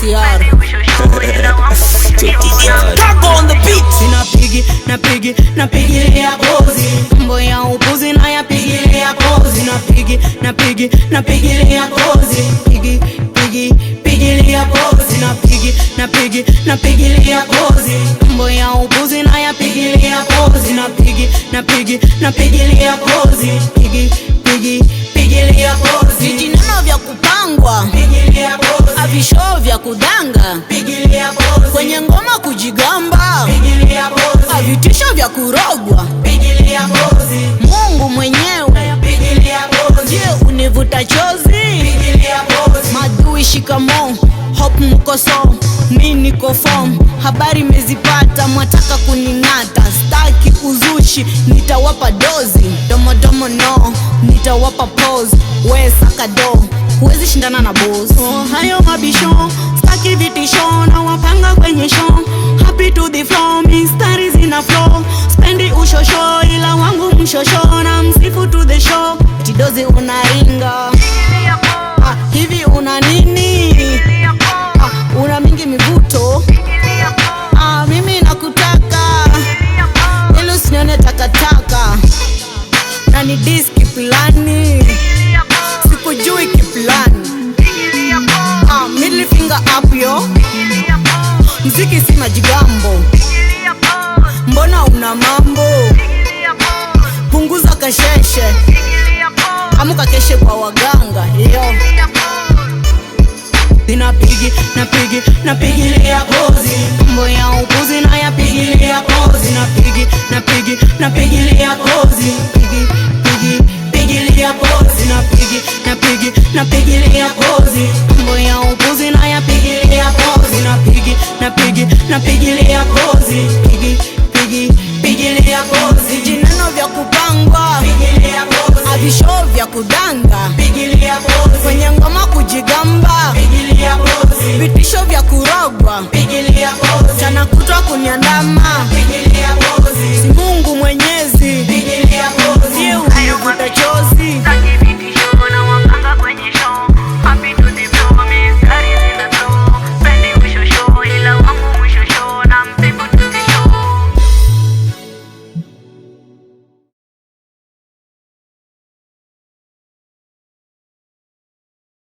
KCR. Kago on the beat. Napigilia kozi, mambo ya upuzi na yapigilia kozi. Napigilia kozi, pigilia kozi. Napigilia kozi, mambo ya upuzi na yapigilia kozi. Napigilia kozi, pigilia kozi. Vijineno vya kupangwa, pigilia kozi. Avisho vya kudanga, pigilia kozi. Kwenye ngoma kujigamba, pigilia kozi. Avitisho vya kurogwa, pigilia kozi. Mungu mwenyewe, pigilia kozi. Je, univuta chozi, pigilia kozi. Madui shikamo, hope mko so, mi niko form. Habari mezipata, mwataka kuningata. Staki uzushi, nitawapa dozi. Domo no, nitawapa pose. We saka do, huwezi shindana na boss. Hayo mabisho, staki vitisho. Na wapanga kwenye show, happy to the flow. Mistari zina flow, spendi ushosho. Ila wangu mshosho, na msifu to the show. Tidozi unaringa, hivi una nini? Una mingi mivuto, mimi nakutaka. Ili usinione takataka, na ni diski plani, sikujui kiplani. Middle finger up yo, mziki si majigambo. Mbona una mambo, punguza kasheshe. Amuka keshe kwa waganga yo. Napigilia kozi, mambo ya upuzi na yapigilia kozi. Napigilia kozi, pigilia kozi. Napigilia kozi, mambo ya upuzi na yapigilia kozi. Napigilia kozi, pigilia kozi. Jineno vya kupangwa, pigilia kozi. Avisho vya kudanga, pigilia kozi. Kwenye ngoma kujigamba, pigilia kozi. Vitisho vya kurogwa, pigilia kozi. Jana kutwa kuniandama, pigilia kozi. Si Mungu mwenyezi, pigilia kozi. Je, univuta chozi,